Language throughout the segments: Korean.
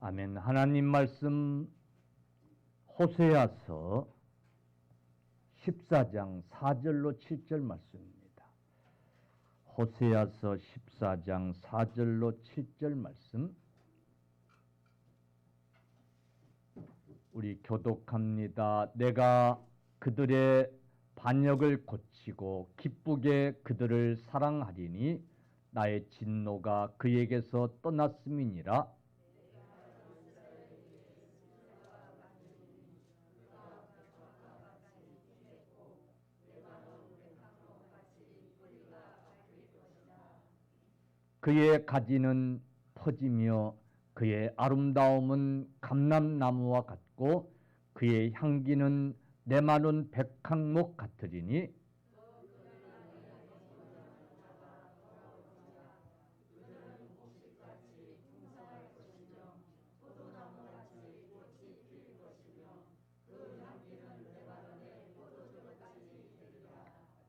아멘. 하나님 말씀 호세아서 14장 4절로 7절 말씀입니다. 호세아서 14장 4절로 7절 말씀 우리 교독합니다. 내가 그들의 반역을 고치고 기쁘게 그들을 사랑하리니 나의 진노가 그에게서 떠났음이니라. 그의 가지는 퍼지며 그의 아름다움은 감람나무와 같고 그의 향기는 내마른 백향목 같으리니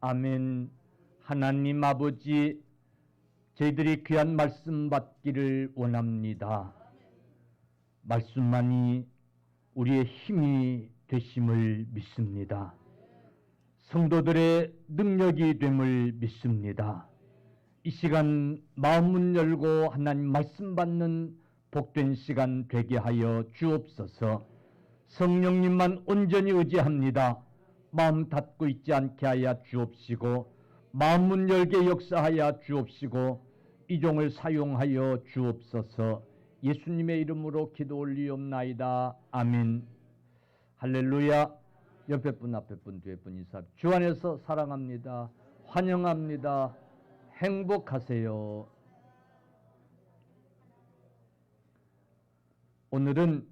아멘. 하나님 아버지, 저희들이 귀한 말씀 받기를 원합니다. 말씀만이 우리의 힘이 되심을 믿습니다. 성도들의 능력이 됨을 믿습니다. 이 시간 마음문 열고 하나님 말씀 받는 복된 시간 되게 하여 주옵소서. 성령님만 온전히 의지합니다. 마음 닫고 있지 않게 하여 주옵시고 마음문 열게 역사하여 주옵시고 이 종을 사용하여 주옵소서. 예수님의 이름으로 기도 올리옵나이다. 아멘. 할렐루야. 옆에 분, 앞에 분, 뒤에 분 인사. 주 안에서 사랑합니다. 환영합니다. 행복하세요. 오늘은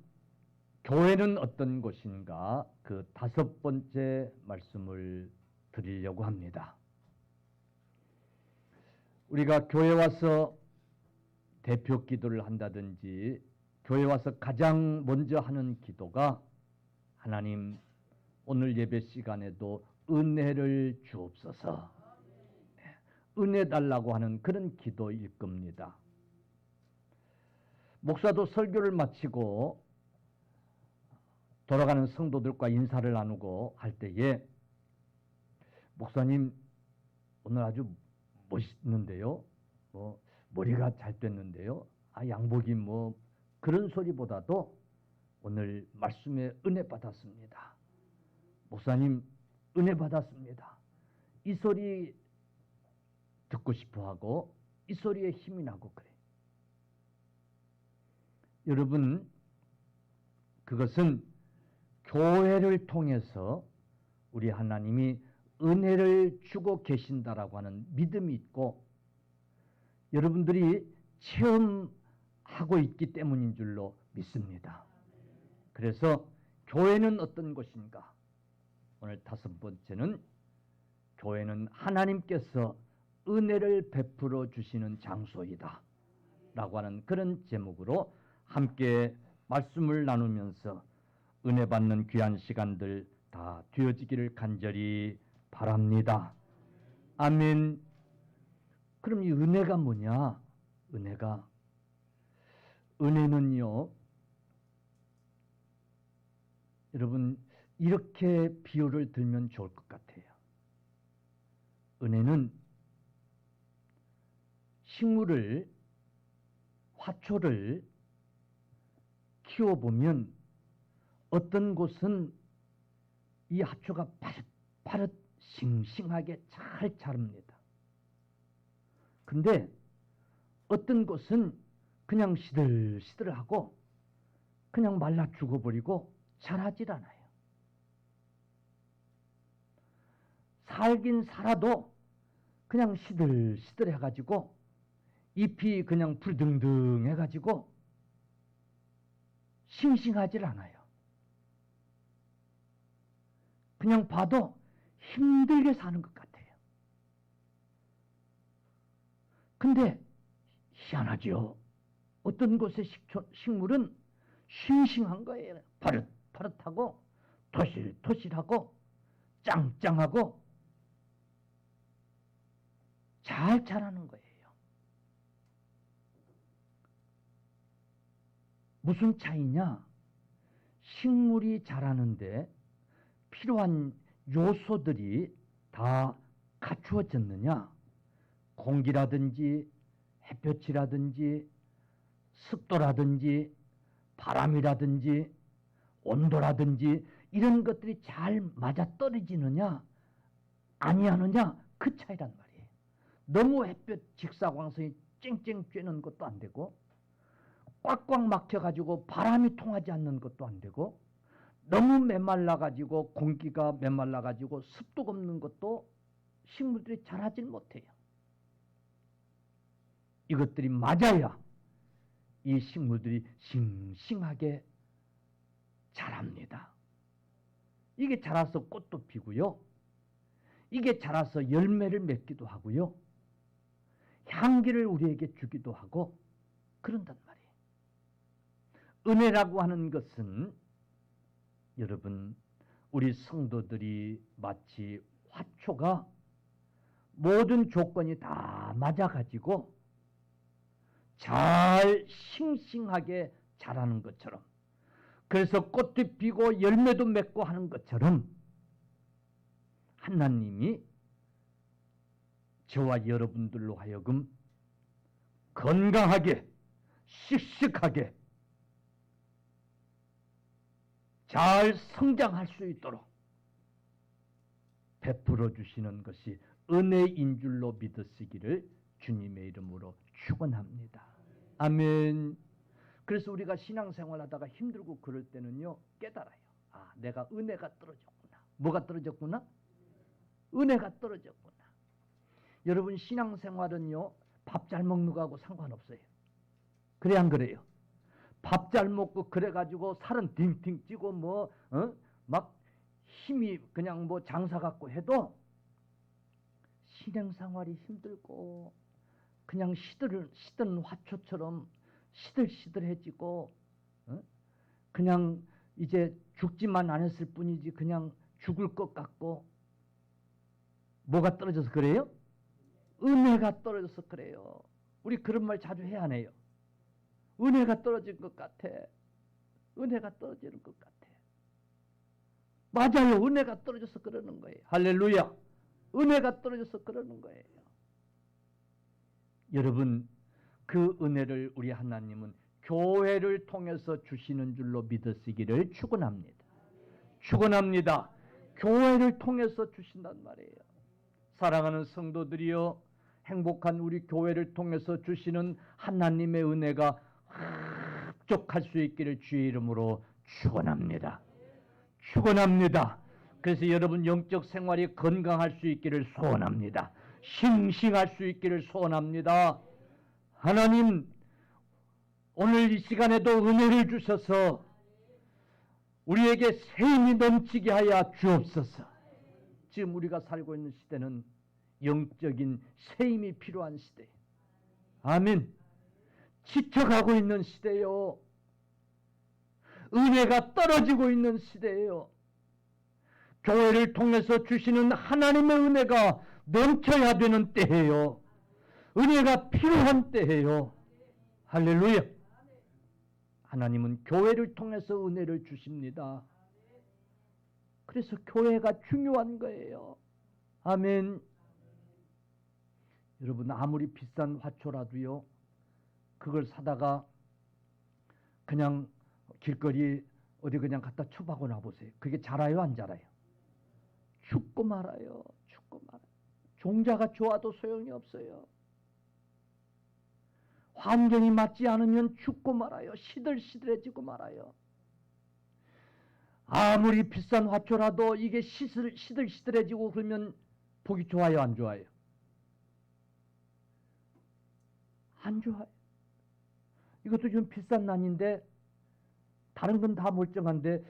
교회는 어떤 곳인가 그 5번째 말씀을 드리려고 합니다. 우리가 교회 와서 대표 기도를 한다든지 교회 와서 가장 먼저 하는 기도가 하나님 오늘 예배 시간에도 은혜를 주옵소서, 은혜 달라고 하는 그런 기도일 겁니다. 목사도 설교를 마치고 돌아가는 성도들과 인사를 나누고 할 때에 목사님 오늘 아주 멋있는데요, 머리가 잘 됐는데요, 양복이 그런 소리보다도 오늘 말씀에 은혜 받았습니다, 목사님 은혜 받았습니다, 이 소리 듣고 싶어하고 이 소리에 힘이 나고 그래. 여러분, 그것은 교회를 통해서 우리 하나님이 은혜를 주고 계신다라고 하는 믿음이 있고 여러분들이 체험하고 있기 때문인 줄로 믿습니다. 그래서 교회는 어떤 곳인가? 오늘 5번째는 교회는 하나님께서 은혜를 베풀어 주시는 장소이다 라고 하는 그런 제목으로 함께 말씀을 나누면서 은혜 받는 귀한 시간들 다 되어지기를 간절히 바랍니다. 아멘. 그럼 이 은혜가 뭐냐? 은혜는요, 여러분 이렇게 비유를 들면 좋을 것 같아요. 은혜는 식물을, 화초를 키워보면 어떤 곳은 이 화초가 파릇파릇 싱싱하게 잘 자랍니다. 근데 어떤 곳은 그냥 시들시들하고 그냥 말라 죽어버리고 자라질 않아요. 살긴 살아도 그냥 시들시들해가지고 잎이 그냥 불등등해가지고 싱싱하질 않아요. 그냥 봐도 힘들게 사는 것 같아요. 근데 희한하죠. 어떤 곳의 식물은 싱싱한 거예요. 파릇파릇하고 토실토실하고 짱짱하고 잘 자라는 거예요. 무슨 차이냐? 식물이 자라는데 필요한 요소들이 다 갖추어졌느냐? 공기라든지 햇볕이라든지 습도라든지 바람이라든지 온도라든지 이런 것들이 잘 맞아떨어지느냐 아니하느냐 그 차이란 말이에요. 너무 햇볕 직사광선이 쨍쨍 쬐는 것도 안 되고 꽉꽉 막혀가지고 바람이 통하지 않는 것도 안 되고 너무 메말라가지고 공기가 메말라가지고 습도가 없는 것도 식물들이 자라질 못해요. 이것들이 맞아야 이 식물들이 싱싱하게 자랍니다. 이게 자라서 꽃도 피고요. 이게 자라서 열매를 맺기도 하고요. 향기를 우리에게 주기도 하고 그런단 말이에요. 은혜라고 하는 것은 여러분 우리 성도들이 마치 화초가 모든 조건이 다 맞아가지고 잘 싱싱하게 자라는 것처럼 그래서 꽃도 피고 열매도 맺고 하는 것처럼 하나님이 저와 여러분들로 하여금 건강하게 씩씩하게 잘 성장할 수 있도록 베풀어 주시는 것이 은혜인 줄로 믿으시기를 주님의 이름으로 축원합니다. 아멘. 그래서 우리가 신앙생활 하다가 힘들고 그럴 때는요 깨달아요. 아, 내가 은혜가 떨어졌구나. 뭐가 떨어졌구나? 은혜가 떨어졌구나. 여러분 신앙생활은요 밥 잘 먹는 거하고 상관없어요. 그래 안 그래요? 밥 잘 먹고 그래가지고 살은 딩딩 찌고 막 힘이 그냥 장사 갖고 해도 신앙생활이 힘들고 그냥 시든 화초처럼 시들시들해지고 그냥 이제 죽지만 않았을 뿐이지 그냥 죽을 것 같고 뭐가 떨어져서 그래요? 은혜가 떨어져서 그래요. 우리 그런 말 자주 해야 하네요. 은혜가 떨어진 것 같아. 은혜가 떨어지는 것 같아. 맞아요. 은혜가 떨어져서 그러는 거예요. 할렐루야. 은혜가 떨어져서 그러는 거예요. 여러분 그 은혜를 우리 하나님은 교회를 통해서 주시는 줄로 믿으시기를 축원합니다. 축원합니다. 교회를 통해서 주신단 말이에요. 사랑하는 성도들이여 행복한 우리 교회를 통해서 주시는 하나님의 은혜가 흡족할 수 있기를 주의 이름으로 축원합니다. 축원합니다. 그래서 여러분 영적 생활이 건강할 수 있기를 소원합니다. 싱싱할 수 있기를 소원합니다. 하나님 오늘 이 시간에도 은혜를 주셔서 우리에게 샘이 넘치게 하여 주옵소서. 지금 우리가 살고 있는 시대는 영적인 샘이 필요한 시대예요. 아멘. 지쳐가고 있는 시대요. 은혜가 떨어지고 있는 시대예요. 교회를 통해서 주시는 하나님의 은혜가 넘쳐야 되는 때예요. 은혜가 필요한 때예요. 할렐루야. 하나님은 교회를 통해서 은혜를 주십니다. 그래서 교회가 중요한 거예요. 아멘. 여러분 아무리 비싼 화초라도요 그걸 사다가 그냥 길거리 어디 그냥 갖다 쳐박아 놔보세요. 그게 자라요 안 자라요? 죽고 말아요. 죽고 말아요. 종자가 좋아도 소용이 없어요. 환경이 맞지 않으면 죽고 말아요. 시들시들해지고 말아요. 아무리 비싼 화초라도 이게 시들시들해지고 그러면 보기 좋아요 안 좋아요? 안 좋아요. 이것도 좀 비싼 난인데 다른 건 다 멀쩡한데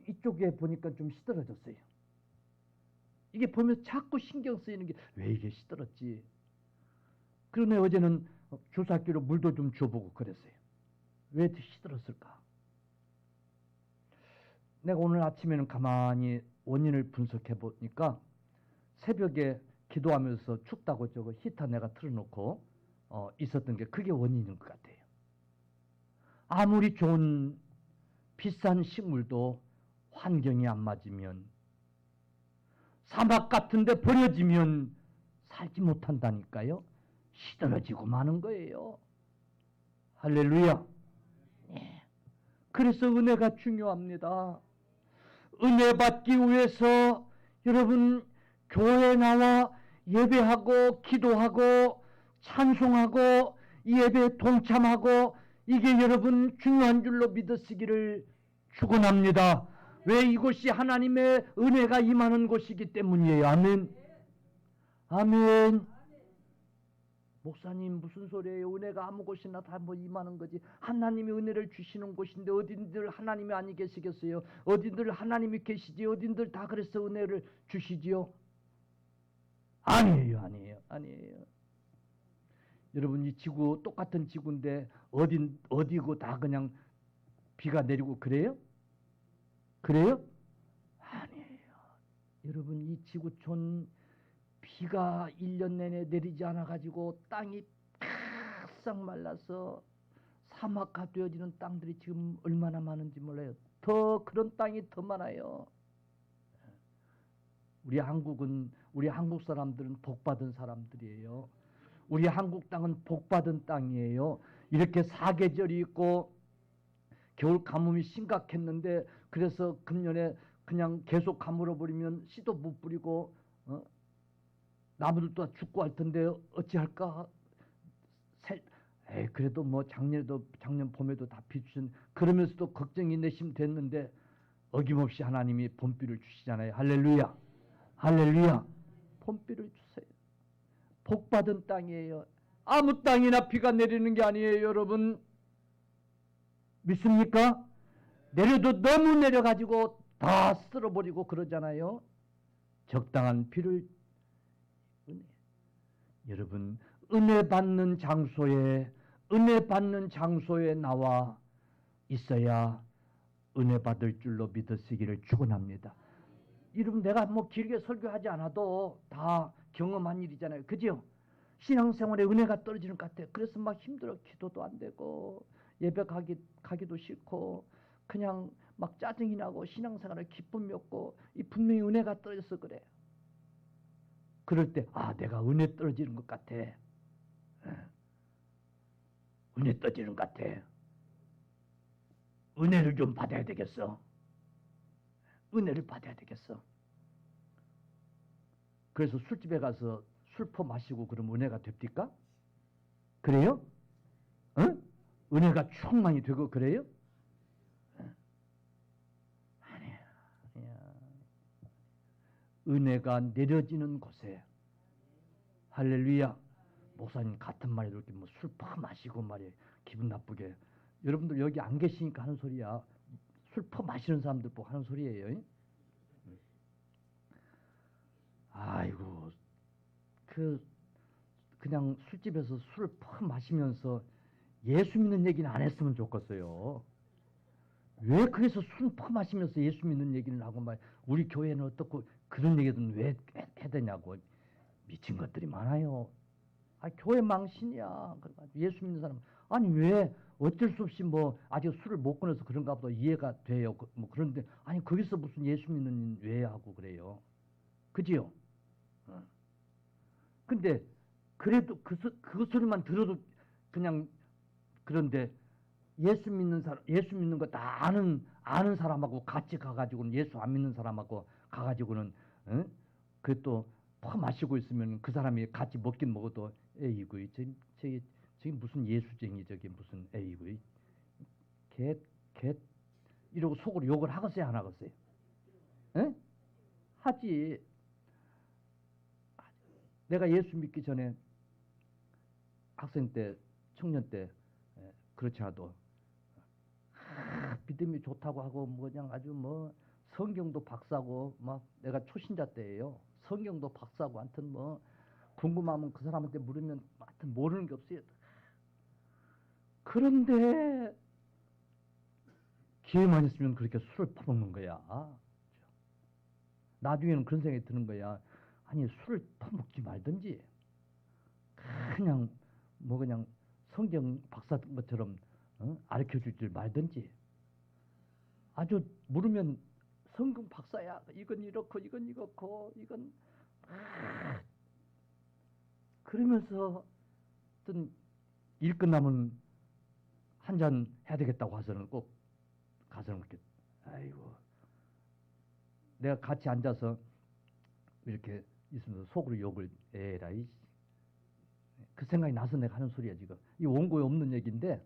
이쪽에 보니까 좀 시들어졌어요. 이게 보면서 자꾸 신경 쓰이는 게 왜 이게 시들었지? 그러네 어제는 주사기로 물도 좀 줘보고 그랬어요. 왜 시들었을까? 내가 오늘 아침에는 가만히 원인을 분석해 보니까 새벽에 기도하면서 춥다고 저거 히터 내가 틀어놓고 있었던 게 그게 원인인 것 같아요. 아무리 좋은 비싼 식물도 환경이 안 맞으면, 사막 같은데 버려지면 살지 못한다니까요. 시들어지고 마는 거예요. 할렐루야. 예. 그래서 은혜가 중요합니다. 은혜 받기 위해서 여러분 교회 나와 예배하고 기도하고 찬송하고 이 예배에 동참하고, 이게 여러분 중요한 줄로 믿으시기를 축원합니다. 왜? 이곳이 하나님의 은혜가 임하는 곳이기 때문이에요. 아멘. 아멘. 목사님 무슨 소리예요? 은혜가 아무 곳이나 다 뭐 임하는 거지. 하나님이 은혜를 주시는 곳인데 어딘들 하나님이 아니 계시겠어요? 어딘들 하나님이 계시지? 어딘들 다 그래서 은혜를 주시지요? 아니에요. 아니에요. 아니에요. 여러분 이 지구 똑같은 지구인데 어디고 다 그냥 비가 내리고 그래요? 그래요? 아니에요. 여러분 이 지구촌 비가 1년 내내 내리지 않아 가지고 땅이 바싹 말라서 사막화 되어지는 땅들이 지금 얼마나 많은지 몰라요. 더 그런 땅이 더 많아요. 우리 한국 사람들은 복받은 사람들이에요. 우리 한국 땅은 복받은 땅이에요. 이렇게 사계절이 있고 겨울 가뭄이 심각했는데, 그래서 금년에 그냥 계속 가물어 버리면 씨도 못 뿌리고 나무들도 죽고 할 텐데 어찌할까? 그래도 뭐 작년 봄에도 다 비추신, 그러면서도 걱정이 내심 됐는데 어김없이 하나님이 봄비를 주시잖아요. 할렐루야. 할렐루야. 봄비를 주세요. 복받은 땅이에요. 아무 땅이나 비가 내리는 게 아니에요. 여러분 믿습니까? 내려도 너무 내려가지고 다 쓸어버리고 그러잖아요. 적당한 비를, 여러분 은혜 받는 장소에 나와 있어야 은혜 받을 줄로 믿으시기를 축원합니다. 여러분 내가 뭐 길게 설교하지 않아도 다 경험한 일이잖아요. 그죠? 신앙생활에 은혜가 떨어지는 것 같아요. 그래서 막 힘들어. 기도도 안 되고 예배 가기도 싫고 그냥 막 짜증이 나고 신앙생활에 기쁨이 없고, 이 분명히 은혜가 떨어져서 그래요. 그럴 때 내가 은혜 떨어지는 것 같아. 은혜 떨어지는 것 같아. 은혜를 좀 받아야 되겠어. 은혜를 받아야 되겠어. 그래서 술집에 가서 술 퍼 마시고 그러면 은혜가 됩니까? 그래요? 응? 은혜가 충만이 되고 그래요? 아니야. 은혜가 내려지는 곳에, 할렐루야. 목사님 같은 말이도 이렇게 뭐 술 퍼 마시고 말이에요. 기분 나쁘게. 여러분들 여기 안 계시니까 하는 소리야. 술 퍼 마시는 사람들 보고 하는 소리예요. 아이고, 그냥 술집에서 술 퍼 마시면서 예수 믿는 얘기는 안 했으면 좋겠어요. 왜 그래서 술 퍼 마시면서 예수 믿는 얘기를 하고 말, 우리 교회는 어떻고 그런 얘기는 왜 해야 되냐고. 미친 것들이 많아요. 교회 망신이야. 예수 믿는 사람, 아니 왜 어쩔 수 없이 뭐 아직 술을 못 끊어서 그런가 보다 이해가 돼요. 뭐 그런데 아니 거기서 무슨 예수 믿는 왜 하고 그래요. 그지요? 근데 그래도 그 소리만 들어도 그냥, 그런데 예수 믿는 거 다 아는 사람하고 같이 가가지고는, 예수 안 믿는 사람하고 가가지고는 그또 퍼 마시고 있으면 그 사람이 같이 먹긴 먹어도 에이구 저기 무슨 예수쟁이, 저기 무슨 에이구 개 이러고 속으로 욕을 하겠어요 안 하겠어요? 에? 하지. 내가 예수 믿기 전에 학생 때, 청년 때 그렇지 않아도 믿음이 좋다고 하고 뭐 그냥 아주 뭐 성경도 박사고, 막 내가 초신자 때예요. 성경도 박사고, 하여튼 뭐 궁금하면 그 사람한테 물으면 하여튼 모르는 게 없어요. 그런데 기회만 있으면 그렇게 술을 퍼먹는 거야. 나중에는 그런 생각이 드는 거야. 아니 술을 퍼먹지 말든지 그냥 뭐 그냥 성경 박사 것처럼 가르쳐줄 줄 말든지 아주 물으면 성경 박사야 이건 이렇고 이건 이렇고 이건 그러면서 어떤 일 끝나면 한 잔 해야 되겠다고 와서는 꼭 가서는 이렇게 아이고 내가 같이 앉아서 이렇게 있으면서 속으로 욕을 에라이 그 생각이 나서 내가 하는 소리야 지금 이 원고에 없는 얘기인데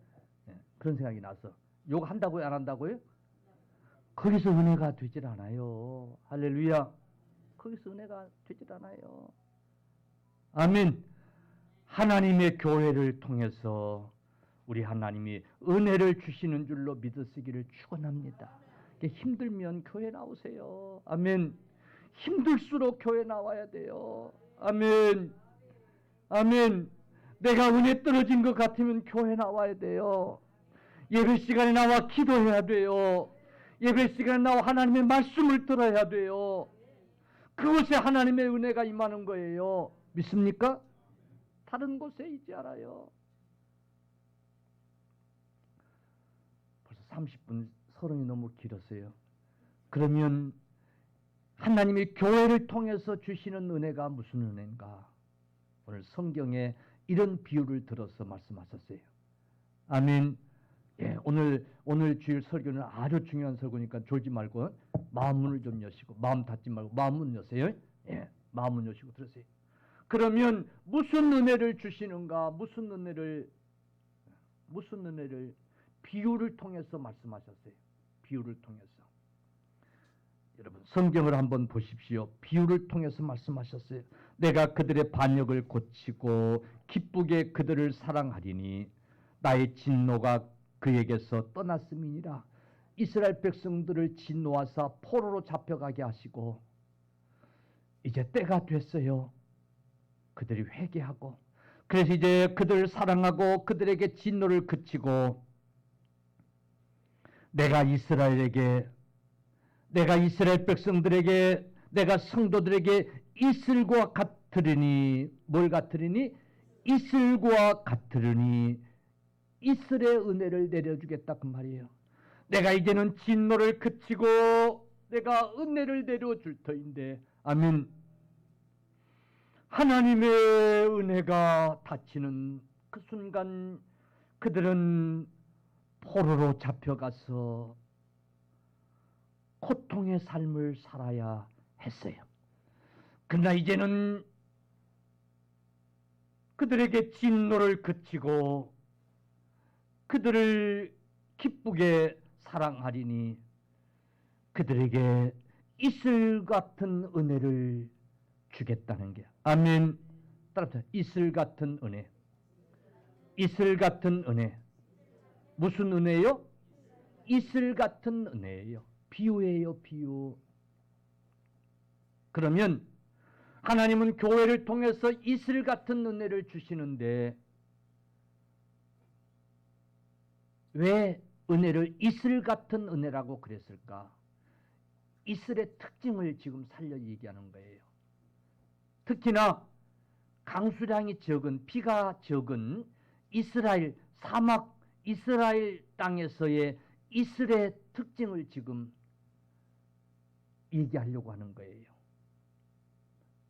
그런 생각이 나서 욕한다고요 안 한다고요? 거기서 은혜가 되질 않아요. 할렐루야. 거기서 은혜가 되질 않아요. 아멘. 하나님의 교회를 통해서 우리 하나님이 은혜를 주시는 줄로 믿으시기를 축원합니다. 힘들면 교회 나오세요. 아멘. 힘들수록 교회 나와야 돼요. 아멘. 아멘. 내가 은혜 떨어진 것 같으면 교회 나와야 돼요. 예배 시간에 나와 기도해야 돼요. 예배 시간에 나와 하나님의 말씀을 들어야 돼요. 그곳에 하나님의 은혜가 임하는 거예요. 믿습니까? 다른 곳에 있지 않아요. 벌써 30분 서른이 너무 길었어요. 그러면 하나님이 교회를 통해서 주시는 은혜가 무슨 은혜인가? 오늘 성경에 이런 비유를 들어서 말씀하셨어요. 아멘. 예, 오늘 주일 설교는 아주 중요한 설교니까 졸지 말고 마음 문을 좀 여시고 마음 닫지 말고 마음 문 여세요. 예, 마음 문 여시고 들으세요. 그러면 무슨 은혜를 주시는가? 무슨 은혜를 비유를 통해서 말씀하셨어요. 비유를 통해서. 여러분 성경을 한번 보십시오. 비유를 통해서 말씀하셨어요. 내가 그들의 반역을 고치고 기쁘게 그들을 사랑하리니 나의 진노가 그에게서 떠났음이니라. 이스라엘 백성들을 진노하사 포로로 잡혀가게 하시고 이제 때가 됐어요. 그들이 회개하고 그래서 이제 그들을 사랑하고 그들에게 진노를 그치고 내가 이스라엘 백성들에게 내가 성도들에게 이슬과 같으리니 뭘 같으리니? 이슬과 같으리니 이슬의 은혜를 내려주겠다 그 말이에요. 내가 이제는 진노를 그치고 내가 은혜를 내려줄 터인데 아멘. 하나님의 은혜가 닫히는 그 순간 그들은 포로로 잡혀가서 고통의 삶을 살아야 했어요. 그러나 이제는 그들에게 진노를 그치고 그들을 기쁘게 사랑하리니 그들에게 이슬 같은 은혜를 주겠다는 게 아멘. 따라서 이슬 같은 은혜. 이슬 같은 은혜. 무슨 은혜요? 이슬 같은 은혜예요. 비유예요, 비유. 그러면 하나님은 교회를 통해서 이슬 같은 은혜를 주시는데 왜 은혜를 이슬 같은 은혜라고 그랬을까? 이슬의 특징을 지금 살려 얘기하는 거예요. 특히나 강수량이 적은 비가 적은 이스라엘 사막 이스라엘 땅에서의 이슬의 특징을 지금 얘기하려고 하는 거예요.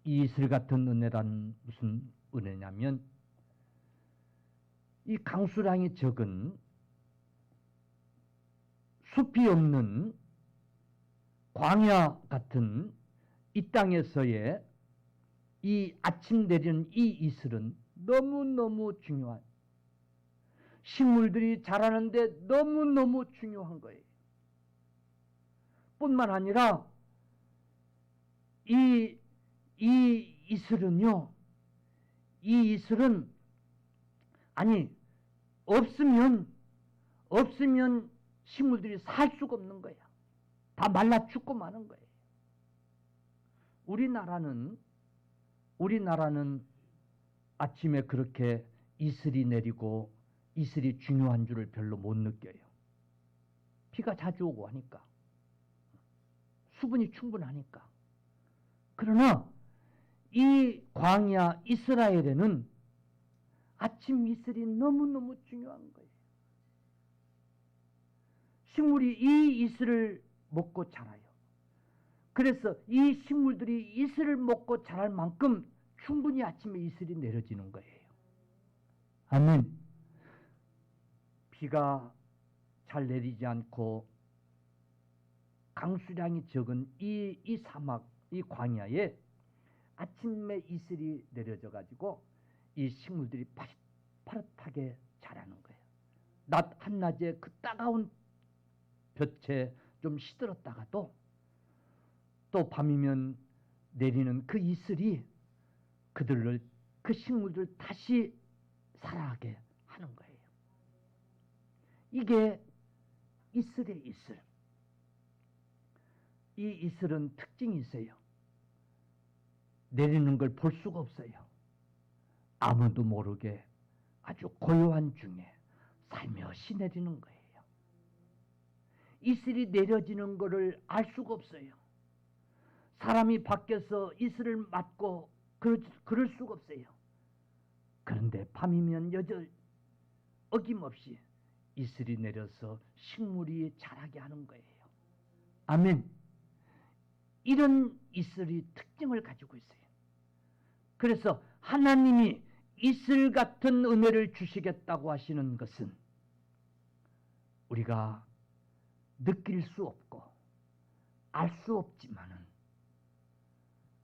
이 이슬 같은 은혜란 무슨 은혜냐면 이 강수량이 적은 숲이 없는 광야 같은 이 땅에서의 이 아침 내리는 이 이슬은 너무너무 중요한 식물들이 자라는데 너무너무 중요한 거예요. 뿐만 아니라 이 이슬은요, 이 이슬은 아니 없으면 식물들이 살 수가 없는 거야. 다 말라 죽고 마는 거예요. 우리나라는 아침에 그렇게 이슬이 내리고 이슬이 중요한 줄을 별로 못 느껴요. 비가 자주 오고 하니까. 수분이 충분하니까. 그러나 이 광야 이스라엘에는 아침 이슬이 너무너무 중요한 거예요. 식물이 이 이슬을 먹고 자라요. 그래서 이 식물들이 이슬을 먹고 자랄 만큼 충분히 아침에 이슬이 내려지는 거예요. 아멘. 비가 잘 내리지 않고 강수량이 적은 이 사막, 이 광야에 아침에 이슬이 내려져 가지고 이 식물들이 파릇파릇하게 자라는 거예요. 낮 한낮에 그 따가운 볕에 좀 시들었다가도 또 밤이면 내리는 그 이슬이 그들을, 그 식물들 다시 살아가게 하는 거예요. 이게 이슬의 이슬. 이 이슬은 특징이 있어요. 내리는 걸 볼 수가 없어요. 아무도 모르게 아주 고요한 중에 살며시 내리는 거예요. 이슬이 내려지는 것을 알 수가 없어요. 사람이 밖에서 이슬을 맞고 그럴 수가 없어요. 그런데 밤이면 어김없이 이슬이 내려서 식물이 자라게 하는 거예요. 아멘. 이런 이슬이 특징을 가지고 있어요. 그래서 하나님이 이슬 같은 은혜를 주시겠다고 하시는 것은 우리가 느낄 수 없고 알 수 없지만은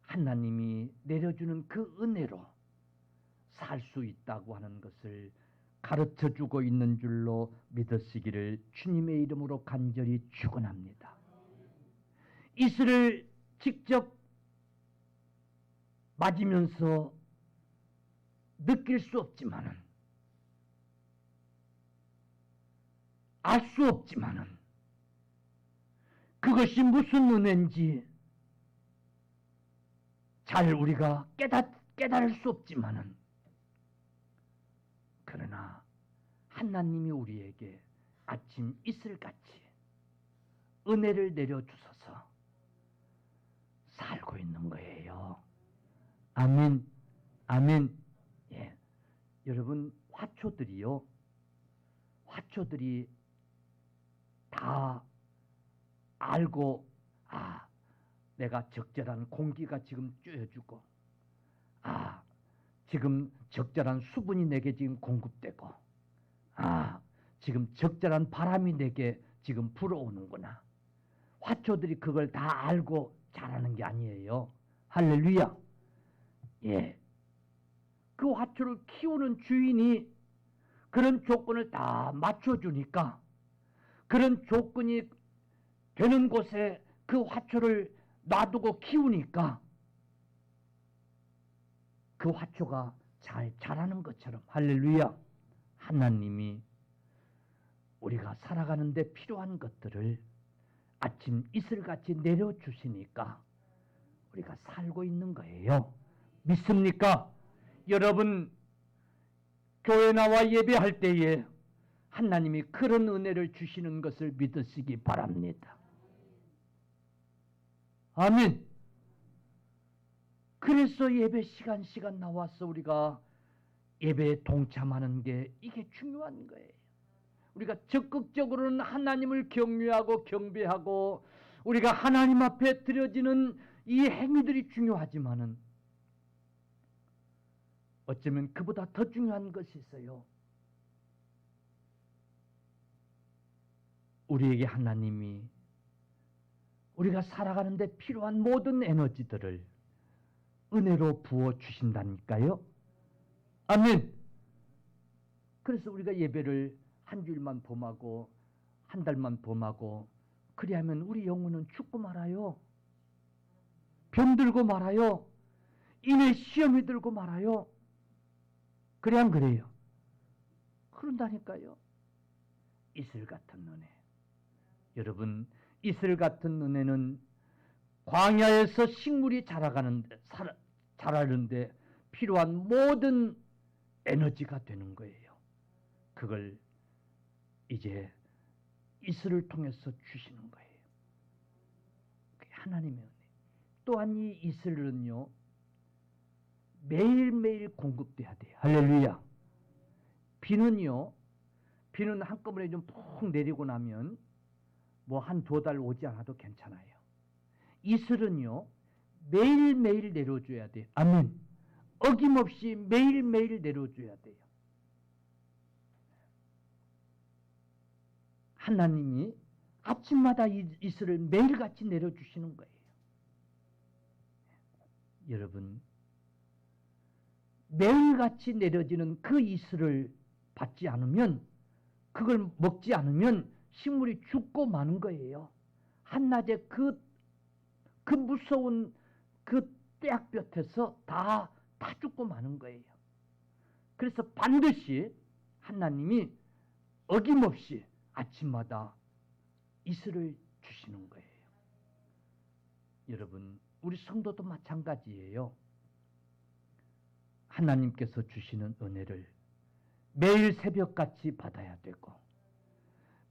하나님이 내려주는 그 은혜로 살 수 있다고 하는 것을 가르쳐주고 있는 줄로 믿으시기를 주님의 이름으로 간절히 축원합니다. 이슬을 직접 맞으면서 느낄 수 없지만은, 알 수 없지만은, 그것이 무슨 은혜인지 잘 우리가 깨달을 수 없지만은, 그러나 하나님이 우리에게 아침 이슬같이 은혜를 내려주셔서 살고 있는 거예요. 아멘, 아멘. 예, 여러분 화초들이 다 알고, 내가 적절한 공기가 지금 쬐어주고, 지금 적절한 수분이 내게 지금 공급되고, 지금 적절한 바람이 내게 지금 불어오는구나. 화초들이 그걸 다 알고 자라는 게 아니에요. 할렐루야. 예. 그 화초를 키우는 주인이 그런 조건을 다 맞춰주니까, 그런 조건이 되는 곳에 그 화초를 놔두고 키우니까 그 화초가 잘 자라는 것처럼, 할렐루야, 하나님이 우리가 살아가는데 필요한 것들을 아침 이슬같이 내려주시니까 우리가 살고 있는 거예요. 믿습니까? 여러분, 교회 나와 예배할 때에 하나님이 그런 은혜를 주시는 것을 믿으시기 바랍니다. 아멘. 그래서 예배 시간 나와서 우리가 예배에 동참하는 게 이게 중요한 거예요. 우리가 적극적으로는 하나님을 경외하고 경배하고 우리가 하나님 앞에 드려지는 이 행위들이 중요하지만은 어쩌면 그보다 더 중요한 것이 있어요. 우리에게 하나님이 우리가 살아가는데 필요한 모든 에너지들을 은혜로 부어 주신다니까요. 아멘. 그래서 우리가 예배를 한 주일만 범하고 한 달만 범하고 그리하면 우리 영혼은 죽고 말아요. 병들고 말아요. 인의 시험이 들고 말아요. 그래 안 그래요? 그런다니까요. 이슬 같은 은혜. 여러분, 이슬 같은 은혜는 광야에서 식물이 자라는데 필요한 모든 에너지가 되는 거예요. 그걸 이제 이슬을 통해서 주시는 거예요. 그게 하나님의 은혜. 또한 이 이슬은요, 매일매일 공급돼야 돼요. 할렐루야. 비는 한꺼번에 좀 푹 내리고 나면 뭐 한 두 달 오지 않아도 괜찮아요. 이슬은요 매일매일 내려줘야 돼요. 아멘. 어김없이 매일매일 내려줘야 돼요. 하나님이 아침마다 이슬을 매일같이 내려주시는 거예요. 여러분, 매일같이 내려지는 그 이슬을 받지 않으면, 그걸 먹지 않으면 식물이 죽고 마는 거예요. 한낮에 그 무서운 그 떼약볕에서 다 죽고 마는 거예요. 그래서 반드시 하나님이 어김없이 아침마다 이슬을 주시는 거예요. 여러분, 우리 성도도 마찬가지예요. 하나님께서 주시는 은혜를 매일 새벽같이 받아야 되고,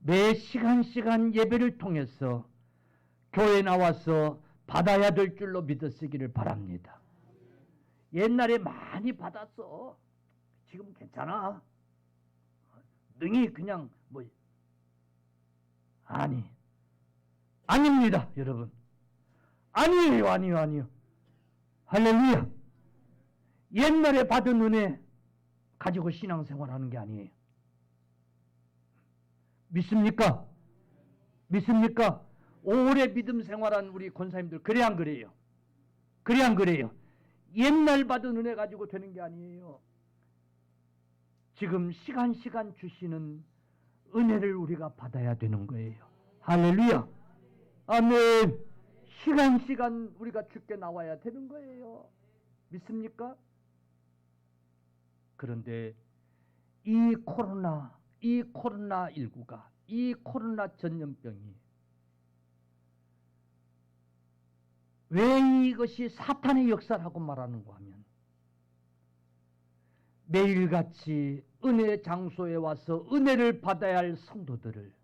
매 시간 예배를 통해서 교회 나와서 받아야 될 줄로 믿으시기를 바랍니다. 옛날에 많이 받았어. 지금 괜찮아. 능히 그냥 뭐 아닙니다, 여러분. 아니에요. 할렐루야. 옛날에 받은 은혜 가지고 신앙생활하는 게 아니에요. 믿습니까? 오래 믿음 생활한 우리 권사님들 그래 안 그래요? 옛날 받은 은혜 가지고 되는 게 아니에요. 지금 시간 주시는 은혜를 우리가 받아야 되는 거예요. 할렐루야. 아멘. 시간 우리가 주께 나와야 되는 거예요. 믿습니까? 그런데 이 코로나19가, 이 코로나 전염병이 왜 이것이 사탄의 역사라고 말하는가 하면, 매일같이 은혜 장소에 와서 은혜를 받아야 할 성도들을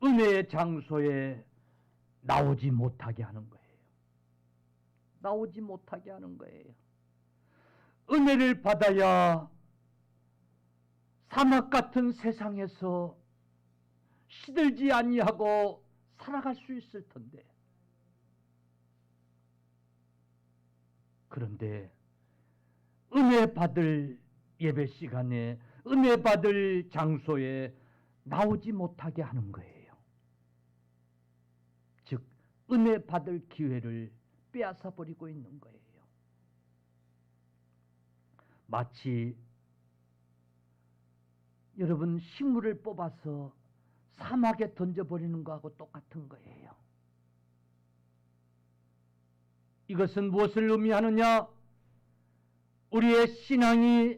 은혜의 장소에 나오지 못하게 하는 거예요. 은혜를 받아야 사막 같은 세상에서 시들지 아니하고 살아갈 수 있을 텐데, 그런데 은혜 받을 예배 시간에, 은혜 받을 장소에 나오지 못하게 하는 거예요. 즉 은혜 받을 기회를 빼앗아 버리고 있는 거예요. 마치 여러분 식물을 뽑아서 사막에 던져버리는 거하고 똑같은 거예요. 이것은 무엇을 의미하느냐? 우리의 신앙이,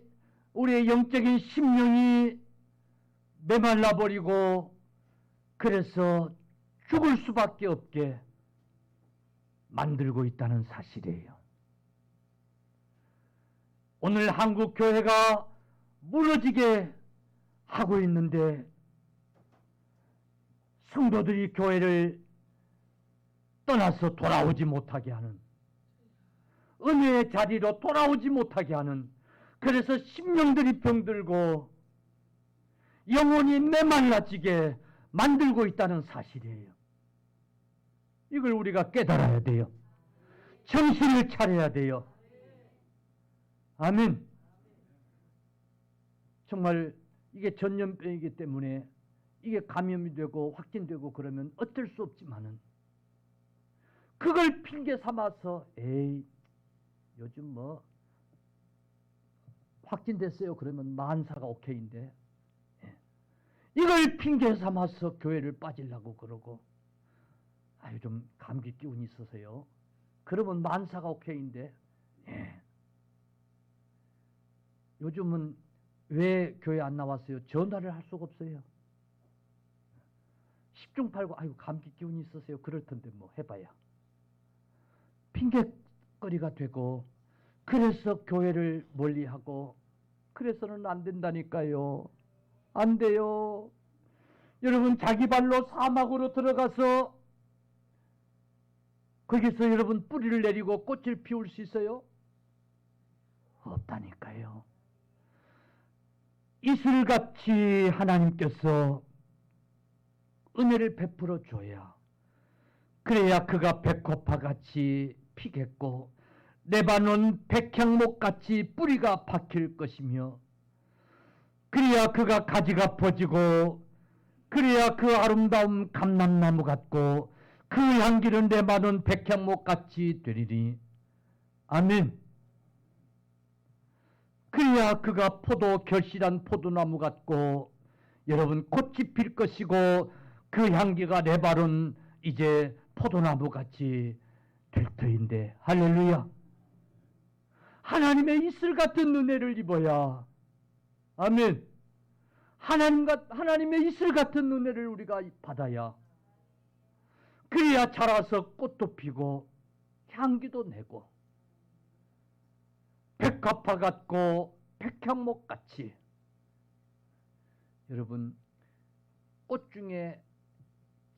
우리의 영적인 심령이 메말라 버리고 그래서 죽을 수밖에 없게 만들고 있다는 사실이에요. 오늘 한국 교회가 무너지게 하고 있는데, 성도들이 교회를 떠나서 돌아오지 못하게 하는, 은혜의 자리로 돌아오지 못하게 하는, 그래서 심령들이 병들고 영혼이 메말라지게 만들고 있다는 사실이에요. 이걸 우리가 깨달아야 돼요. 정신을 차려야 돼요. 아멘. 정말 이게 전염병이기 때문에 이게 감염이 되고 확진되고 그러면 어쩔 수 없지만은, 그걸 핑계 삼아서 요즘 뭐 확진됐어요 그러면 만사가 오케이인데, 이걸 핑계 삼아서 교회를 빠지려고 그러고, 좀 감기 기운이 있어서요 그러면 만사가 오케이인데, 요즘은 왜 교회 안 나왔어요? 전화를 할 수가 없어요. 10중 8구 감기 기운이 있어서요 그럴 텐데 뭐 해봐야 핑계거리가 되고, 그래서 교회를 멀리하고, 그래서는 안 된다니까요. 안 돼요. 여러분 자기 발로 사막으로 들어가서 거기서 여러분 뿌리를 내리고 꽃을 피울 수 있어요? 없다니까요. 이슬같이 하나님께서 은혜를 베풀어 줘야, 그래야 그가 백화파같이 피겠고 레바논 백향목같이 뿌리가 박힐 것이며, 그래야 그가 가지가 퍼지고, 그래야 그 아름다움 감람나무 같고 그 향기는 레바논 백향목같이 되리니. 아멘. 그래야 그가 결실한 포도나무 같고 여러분 꽃이 필 것이고, 그 향기가 레바논 이제 포도나무 같이 될 터인데. 할렐루야. 하나님의 이슬 같은 은혜를 입어야, 아멘, 하나님의 이슬 같은 은혜를 우리가 받아야, 그래야 자라서 꽃도 피고 향기도 내고 백합화 같고 백향목 같이. 여러분, 꽃 중에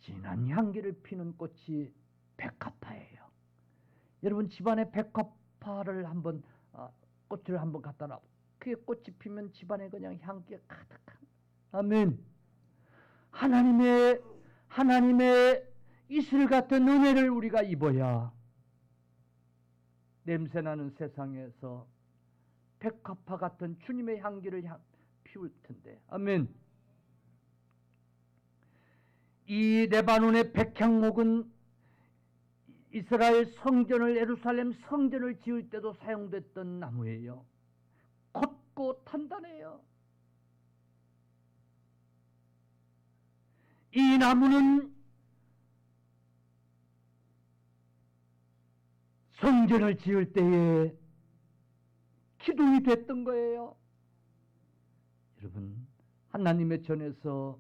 진한 향기를 피는 꽃이 백합화예요. 여러분, 집안에 백합화를 한번 꽃을 한번 갖다 놔. 그게 꽃이 피면 집안에 그냥 향기가 가득한. 아멘. 하나님의 이슬 같은 은혜를 우리가 입어야 냄새나는 세상에서 백합화 같은 주님의 향기를 피울 텐데. 아멘. 이 레바논의 백향목은 이스라엘 성전을, 예루살렘 성전을 지을 때도 사용됐던 나무예요. 걷고 단단해요. 이 나무는 성전을 지을 때에 기둥이 됐던 거예요. 여러분, 하나님의 전에서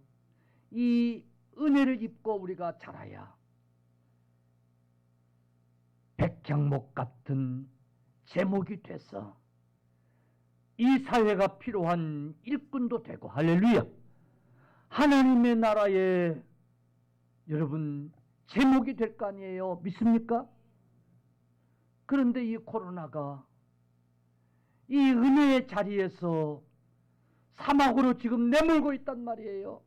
이 은혜를 입고 우리가 자라야 백향목 같은 제목이 돼서 이 사회가 필요한 일꾼도 되고. 할렐루야. 하나님의 나라에 여러분 제목이 될 거 아니에요. 믿습니까? 그런데 이 코로나가 이 은혜의 자리에서 사막으로 지금 내몰고 있단 말이에요.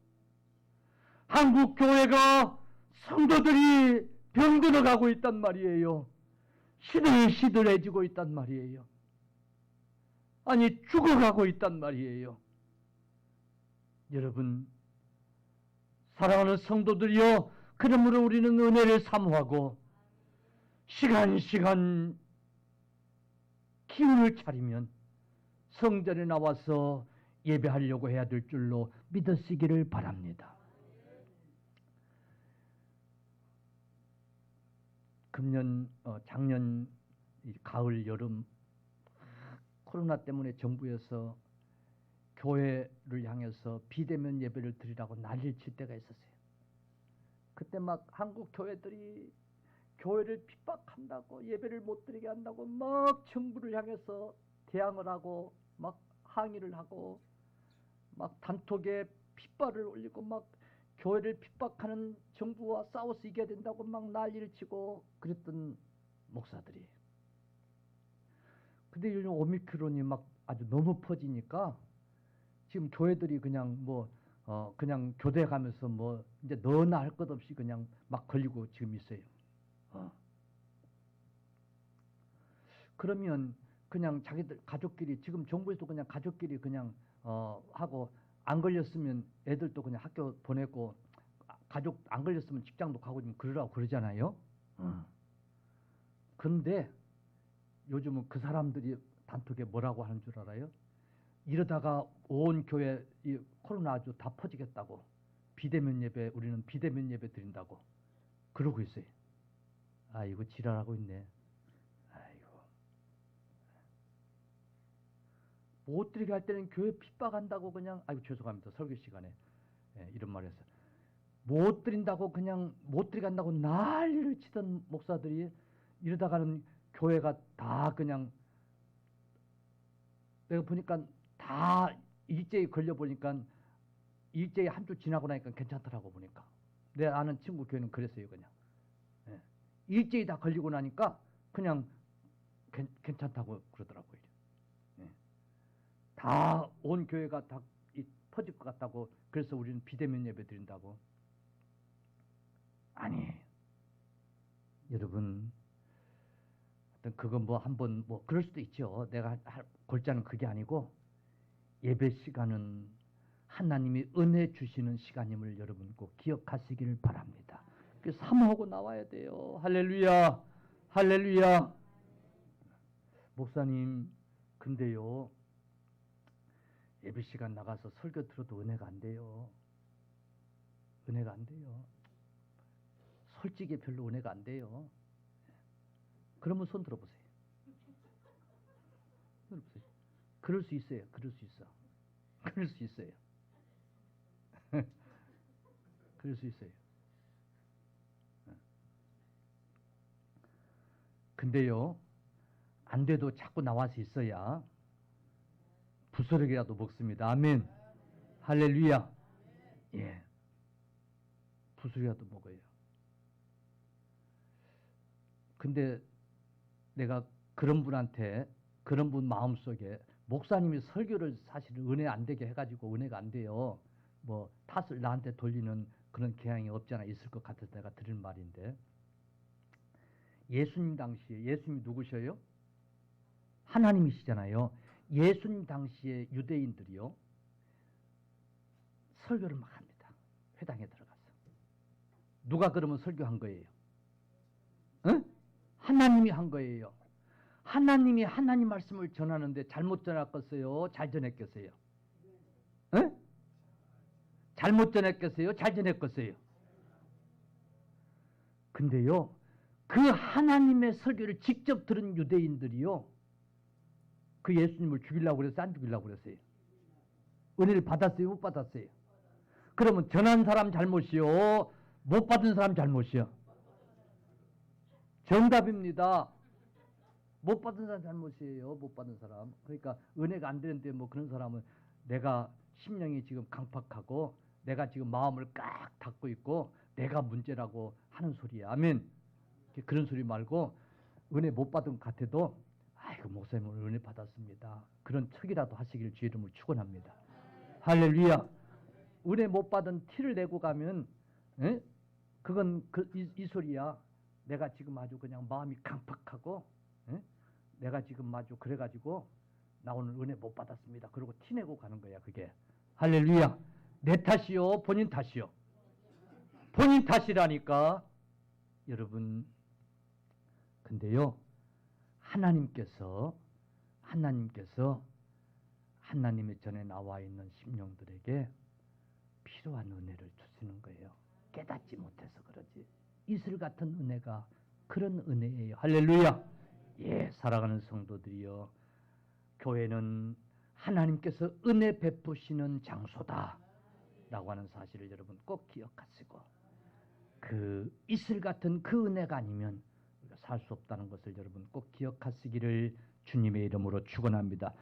한국 교회가 성도들이 병들어 가고 있단 말이에요. 시들시들해지고 있단 말이에요. 아니, 죽어가고 있단 말이에요. 여러분, 사랑하는 성도들이여, 그러므로 우리는 은혜를 사모하고 시간 기운을 차리면 성전에 나와서 예배하려고 해야 될 줄로 믿으시기를 바랍니다. 작년 가을 여름 코로나 때문에 정부에서 교회를 향해서 비대면 예배를 드리라고 난리를 칠 때가 있었어요. 그때 막 한국 교회들이 교회를 핍박한다고, 예배를 못 드리게 한다고 막 정부를 향해서 대항을 하고 막 항의를 하고 막 단톡에 핏발을 올리고 막 교회를 핍박하는 정부와 싸워서 이겨야 된다고 막 난리를 치고 그랬던 목사들이. 근데 요즘 오미크론이 막 아주 너무 퍼지니까 지금 교회들이 그냥 그냥 교대 가면서 이제 너나 할 것 없이 그냥 막 걸리고 지금 있어요. 그러면 그냥 자기들 가족끼리, 지금 정부에서 그냥 가족끼리 그냥 하고, 안 걸렸으면 애들도 그냥 학교 보내고, 가족 안 걸렸으면 직장도 가고 좀 그러라고 그러잖아요. 그런데 요즘은 그 사람들이 단톡에 뭐라고 하는 줄 알아요? 이러다가 온 교회 이 코로나 아주 다 퍼지겠다고, 우리는 비대면 예배 드린다고 그러고 있어요. 아, 이거 지랄하고 있네. 아이고, 못 드리게 할 때는 교회 핍박한다고 그냥, 아이고 죄송합니다, 설교 시간에 이런 말 해서 못 드린다고, 그냥 못 드리게 한다고 난리를 치던 목사들이 이러다가는 교회가 다 그냥, 내가 보니까 다 일제히 걸려보니까 일제히 한 주 지나고 나니까 괜찮더라고. 보니까 내 아는 친구 교회는 그랬어요. 그냥 일제히 다 걸리고 나니까 그냥 괜찮다고 그러더라고요. 다 온 교회가 다 퍼질 것 같다고. 그래서 우리는 비대면 예배 드린다고. 아니, 여러분, 그건 뭐 한번 뭐 그럴 수도 있죠. 내가 할 골자는 그게 아니고 예배 시간은 하나님이 은혜 주시는 시간임을 여러분 꼭 기억하시기를 바랍니다. 그래서 사모하고 나와야 돼요. 할렐루야, 할렐루야. 목사님, 근데요, 예배 시간 나가서 설교 들어도 은혜가 안 돼요. 은혜가 안 돼요. 솔직히 별로 은혜가 안 돼요. 그러면 손 들어보세요. 들어보세요. 그럴 수 있어요. 그럴 수 있어. 그럴 수 있어요. 그럴 수 있어요. 근데요, 안 돼도 자꾸 나와서 있어야 부스러기라도 먹습니다. 아멘. 할렐루야. 예. 부스러기라도 먹어요. 근데 내가 그런 분한테, 그런 분 마음속에 목사님이 설교를 사실 은혜 안 되게 해가지고 은혜가 안 돼요. 뭐 탓을 나한테 돌리는 그런 경향이 없지 않아 있을 것 같아서 내가 들은 말인데, 예수님 당시에, 예수님이 누구셔요? 하나님이시잖아요. 예수님 당시에 유대인들이요, 설교를 막 합니다. 회당에 들어가서. 누가 그러면 설교한 거예요? 응? 하나님이 한 거예요. 하나님이 하나님 말씀을 전하는데 잘못 전했겠어요? 잘 전했겠어요? 응? 잘못 전했겠어요? 잘 전했겠어요? 근데요, 그 하나님의 설교를 직접 들은 유대인들이요, 그 예수님을 죽이려고 그랬어요? 안 죽이려고 그랬어요? 은혜를 받았어요? 못 받았어요? 그러면 전한 사람 잘못이요? 못 받은 사람 잘못이요? 정답입니다. 못 받은 사람 잘못이에요. 못 받은 사람. 그러니까 은혜가 안 되는데 뭐 그런 사람은 내가 심령이 지금 강팍하고 내가 지금 마음을 꽉 닫고 있고 내가 문제라고 하는 소리야. 아멘. 그런 소리 말고 은혜 못 받은 것 같아도 아이고 목사님 오늘 은혜 받았습니다. 그런 척이라도 하시길 주의 이름으로 축원합니다. 할렐루야. 은혜 못 받은 티를 내고 가면 에? 그건 이 소리야. 내가 지금 아주 그냥 마음이 강팍하고 에? 내가 지금 아주 그래가지고 나 오늘 은혜 못 받았습니다. 그러고 티내고 가는 거야 그게. 할렐루야. 내 탓이요? 본인 탓이요? 본인 탓이라니까. 여러분, 근데요, 하나님께서 하나님의 전에 나와 있는 심령들에게 필요한 은혜를 주시는 거예요. 깨닫지 못해서 그러지. 이슬 같은 은혜가 그런 은혜예요. 할렐루야. 예, 사랑하는 성도들이여, 교회는 하나님께서 은혜 베푸시는 장소다 라고 하는 사실을 여러분 꼭 기억하시고, 그 이슬 같은 그 은혜가 아니면 우리가 살 수 없다는 것을 여러분 꼭 기억하시기를 주님의 이름으로 축원합니다.